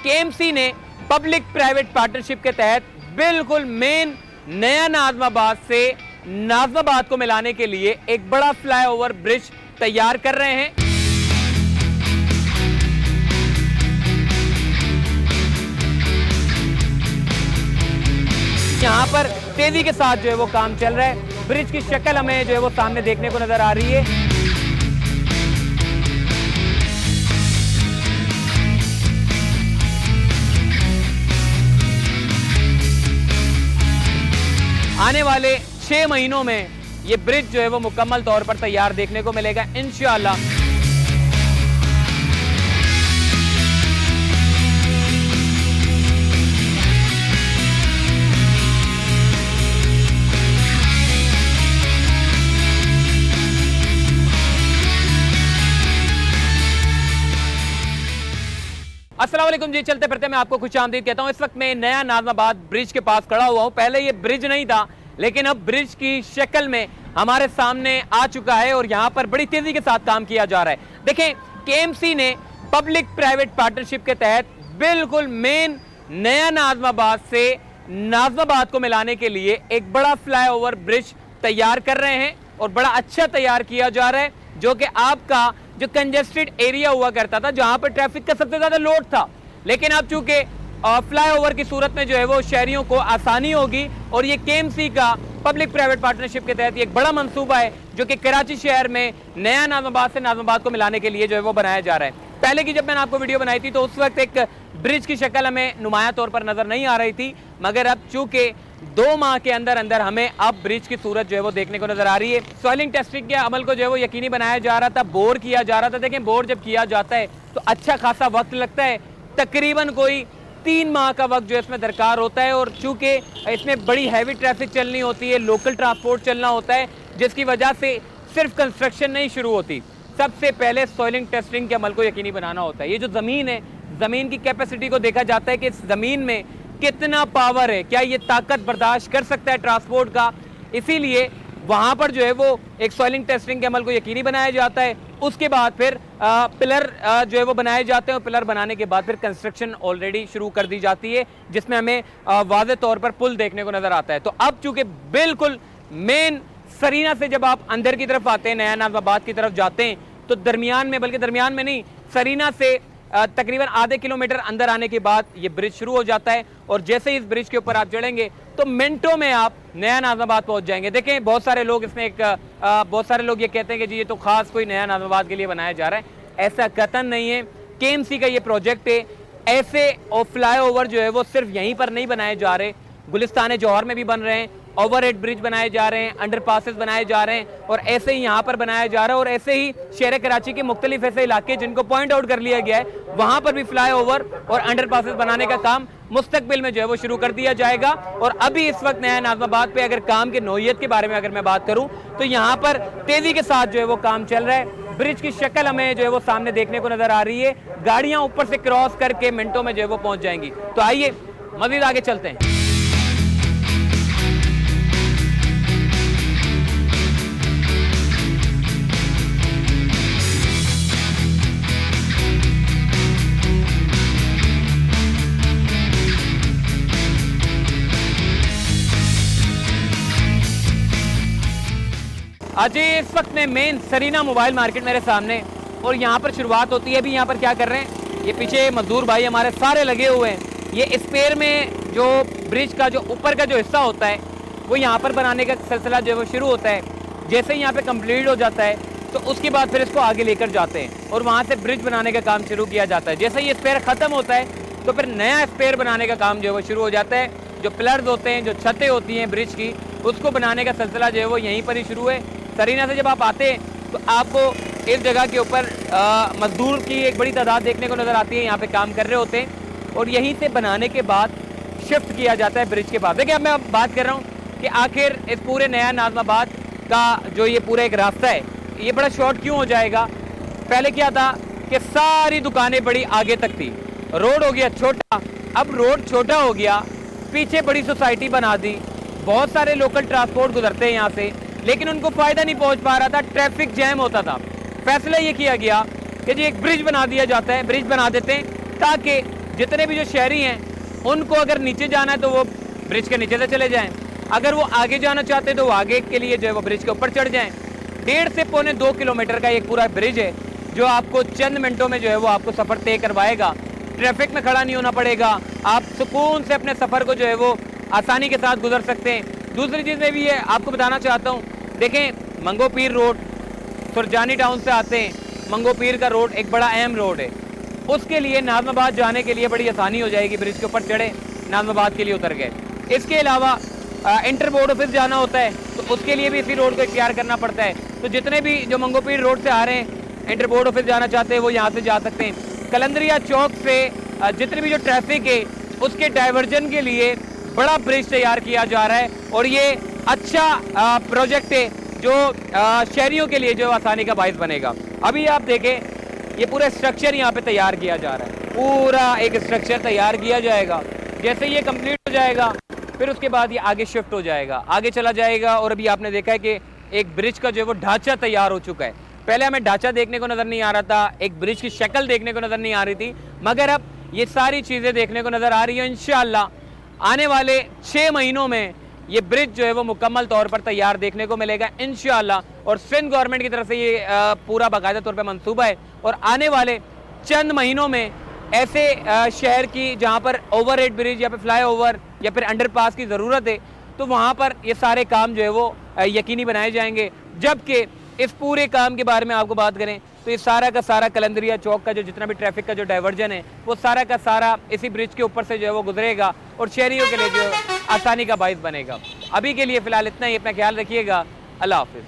KMC ने public private partnership के तहत बिल्कुल मेन नया नाज़िमाबाद से नाज़िमाबाद को मिलाने के लिए एक बड़ा फ्लाईओवर ब्रिज तैयार कर रहे हैं। यहां पर तेजी के साथ जो है वो काम चल रहा है। ब्रिज की शक्ल हमें जो है वो सामने देखने को नजर आ रही है। आने वाले 6 महीनों में ये ब्रिज जो है वो मुकम्मल तौर पर तैयार देखने को मिलेगा इंशाअल्लाह। अस्सलाम वालेकुम जी, चलते फिरते मैं आपको खुशामदीद कहता हूं। इस वक्त मैं नया नाज़िमाबाद ब्रिज के पास खड़ा हुआ हूं। पहले ये ब्रिज नहीं था, लेकिन अब ब्रिज की शक्ल में हमारे सामने आ चुका है और यहां पर बड़ी तेजी के साथ काम किया जा रहा है। देखें, केएमसी ने पब्लिक प्राइवेट पार्टनरशिप के तहत बिल्कुल मेन नया नाज़िमाबाद से नाज़िमाबाद को मिलाने के लिए एक बड़ा फ्लाईओवर ब्रिज तैयार कर रहे हैं और बड़ा अच्छा तैयार किया जा रहा है, जो कि आपका जो कंजेस्टेड एरिया हुआ करता था, जहां पर ट्रैफिक का सबसे ज्यादा लोड था, लेकिन अब चूंकि फ्लाईओवर की सूरत में जो है वो शहरियों को आसानी होगी और ये केएमसी का पब्लिक प्राइवेट पार्टनरशिप के तहत एक बड़ा मंसूबा है जो कि कराची शहर में नया नाज़िमाबाद से नाज़िमाबाद को मिलाने के लिए जो है वो बनाया जा रहा है। पहले की जब मैंने आपको वीडियो बनाई थी तो उस वक्त एक ब्रिज की शक्ल हमें नुमाया तौर पर नजर नहीं आ रही थी, मगर अब चूंकि 2 माह के अंदर अंदर हमें अब ब्रिज की सूरत जो है वो देखने को नजर आ रही है। सॉइलिंग टेस्टिंग के अमल को जो है वो यकीनी बनाया जा रहा था, बोर किया जा रहा था। देखें, बोर जब किया जाता है तो अच्छा खासा वक्त लगता है, तकरीबन कोई 3 माह का वक्त जो है इसमें दरकार होता है। और चूंकि इसमें बड़ी हैवी ट्रैफिक चलनी होती है, लोकल ट्रांसपोर्ट चलना होता है, जिसकी वजह से सिर्फ कंस्ट्रक्शन नहीं शुरू होती, सबसे पहले सॉइलिंग टेस्टिंग के अमल को यकीनी बनाना होता है। ये जो ज़मीन है, ज़मीन की कैपेसिटी को देखा जाता है कि इस ज़मीन में कितना पावर है, क्या ये ताकत बर्दाश्त कर सकता है ट्रांसपोर्ट का। इसीलिए वहाँ पर जो है वो एक सॉइलिंग टेस्टिंग के अमल को यकीनी बनाया जाता है। उसके बाद फिर पिलर जो है वो बनाए जाते हैं और पिलर बनाने के बाद फिर कंस्ट्रक्शन ऑलरेडी शुरू कर दी जाती है, जिसमें हमें वाज़े तौर पर पुल देखने को नज़र आता है। तो अब चूँकि बिल्कुल मेन सरीना से जब आप अंदर की तरफ आते हैं, नया नाज़िमाबाद की तरफ जाते हैं, तो दरमियान में, बल्कि दरमियान में नहीं, सरीना से तकरीबन आधे किलोमीटर अंदर आने के बाद ये ब्रिज शुरू हो जाता है और जैसे ही इस ब्रिज के ऊपर आप चढ़ेंगे तो मिनटों में आप नया नाज़िमाबाद पहुंच जाएंगे। देखें, बहुत सारे लोग इसमें बहुत सारे लोग ये कहते हैं कि जी ये तो खास कोई नया नाज़िमाबाद के लिए बनाया जा रहा है। ऐसा कतन नहीं है। केएमसी का ये प्रोजेक्ट है। ऐसे फ्लाईओवर जो है वो सिर्फ यहीं पर नहीं बनाए जा रहे, गुलिस्तान जौहर में भी बन रहे हैं, ओवरहेड ब्रिज बनाए जा रहे हैं, अंडरपासेस बनाए जा रहे हैं और ऐसे ही यहाँ पर बनाया जा रहा है। और ऐसे ही शहर कराची के मुख्तलिफ ऐसे इलाके जिनको पॉइंट आउट कर लिया गया है, वहाँ पर भी फ्लाईओवर और अंडरपासेस बनाने का काम मुस्तकबिल में जो है वो शुरू कर दिया जाएगा। और अभी इस वक्त नया नाज़िमाबाद पे अगर काम की नौयत के बारे में अगर मैं बात करूँ तो यहाँ पर तेजी के साथ जो है वो काम चल रहा है। ब्रिज की शक्ल हमें जो है वो सामने देखने को नजर आ रही है। गाड़ियाँ ऊपर से क्रॉस करके मिनटों में जो है वो पहुँच जाएंगी। तो आइए मजीद आगे चलते हैं। आज इस वक्त में मेन सरीना मोबाइल मार्केट मेरे सामने और यहाँ पर शुरुआत होती है। अभी यहाँ पर क्या कर रहे हैं, ये पीछे मजदूर भाई हमारे सारे लगे हुए हैं। ये स्पेयर में जो ब्रिज का जो ऊपर का जो हिस्सा होता है वो यहाँ पर बनाने का सिलसिला जो है वो शुरू होता है। जैसे ही यहाँ पे कंप्लीट हो जाता है तो उसके बाद फिर इसको आगे लेकर जाते हैं और वहाँ से ब्रिज बनाने का काम शुरू किया जाता है। जैसे ही स्पेयर ख़त्म होता है तो फिर नया स्पेयर बनाने का काम जो है वो शुरू हो जाता है। जो पिलर्स होते हैं, जो छतें होती हैं ब्रिज की, उसको बनाने का सिलसिला जो है वो यहीं पर ही शुरू है। सरीना से जब आप आते हैं तो आपको इस जगह के ऊपर मजदूर की एक बड़ी तादाद देखने को नज़र आती है, यहाँ पे काम कर रहे होते हैं और यहीं से बनाने के बाद शिफ्ट किया जाता है ब्रिज के पास। देखिए, अब मैं बात कर रहा हूँ कि आखिर इस पूरे नया नाज़िमाबाद का जो ये पूरा एक रास्ता है, ये बड़ा शॉर्ट क्यों हो जाएगा। पहले क्या था कि सारी दुकानें बड़ी आगे तक थी, रोड हो गया छोटा। अब रोड छोटा हो गया, पीछे बड़ी सोसाइटी बना दी, बहुत सारे लोकल ट्रांसपोर्ट गुजरते हैं यहाँ से, लेकिन उनको फ़ायदा नहीं पहुँच पा रहा था, ट्रैफिक जैम होता था। फैसला ये किया गया कि जी एक ब्रिज बना दिया जाता है, ब्रिज बना देते हैं ताकि जितने भी जो शहरी हैं उनको अगर नीचे जाना है तो वो ब्रिज के नीचे से चले जाएं, अगर वो आगे जाना चाहते हैं तो वो आगे के लिए जो है वो ब्रिज के ऊपर चढ़ जाएं। 1.5 से पौने 2 किलोमीटर का एक पूरा ब्रिज है जो आपको चंद मिनटों में जो है वो आपको सफ़र तय करवाएगा। ट्रैफिक में खड़ा नहीं होना पड़ेगा, आप सुकून से अपने सफ़र को जो है वो आसानी के साथ गुजर सकते हैं। दूसरी चीज़ में भी ये आपको बताना चाहता हूँ, देखें मंगो पीर रोड सुरजानी टाउन से आते हैं, मंगो पीर का रोड एक बड़ा अहम रोड है, उसके लिए नाज़माबाद जाने के लिए बड़ी आसानी हो जाएगी, ब्रिज के ऊपर चढ़े नाज़माबाद के लिए उतर गए। इसके अलावा इंटर बोर्ड ऑफिस जाना होता है तो उसके लिए भी इसी रोड को इख्तियार करना पड़ता है। तो जितने भी जो मंगो पीर रोड से आ रहे हैं, इंटर बोर्ड ऑफिस जाना चाहते हैं, वो यहाँ से जा सकते हैं। कलंदरिया चौक से जितनी भी जो ट्रैफिक है उसके डाइवर्जन के लिए बड़ा ब्रिज तैयार किया जा रहा है और ये अच्छा प्रोजेक्ट है जो शहरियों के लिए जो आसानी का बाइस बनेगा। अभी आप देखें ये पूरा स्ट्रक्चर यहाँ पे तैयार किया जा रहा है, पूरा एक स्ट्रक्चर तैयार किया जाएगा। जैसे ये कंप्लीट हो जाएगा फिर उसके बाद ये आगे शिफ्ट हो जाएगा, आगे चला जाएगा। और अभी आपने देखा है कि एक ब्रिज का जो है वो ढांचा तैयार हो चुका है। पहले हमें ढांचा देखने को नज़र नहीं आ रहा था, एक ब्रिज की शक्ल देखने को नज़र नहीं आ रही थी, मगर अब ये सारी चीज़ें देखने को नज़र आ रही है। इंशाअल्लाह आने वाले 6 महीनों में ये ब्रिज जो है वो मुकम्मल तौर पर तैयार देखने को मिलेगा इंशाअल्लाह। और सिंध गवर्नमेंट की तरफ से ये पूरा बाकायदा तौर पर मंसूबा है और आने वाले चंद महीनों में ऐसे शहर की जहाँ पर ओवरहेड ब्रिज या फिर फ्लाई ओवर या फिर अंडरपास की ज़रूरत है तो वहाँ पर ये सारे काम जो है वो यकीनी बनाए जाएंगे। जबकि इस पूरे काम के बारे में आपको बात करें तो ये सारा का सारा कलंदरिया चौक का जो जितना भी ट्रैफिक का जो डाइवर्जन है वो सारा का सारा इसी ब्रिज के ऊपर से जो है वो गुजरेगा और शहरियों के लिए जो आसानी का बाइस बनेगा। अभी के लिए फ़िलहाल इतना ही, अपना ख्याल रखिएगा। अल्लाह हाफिज़।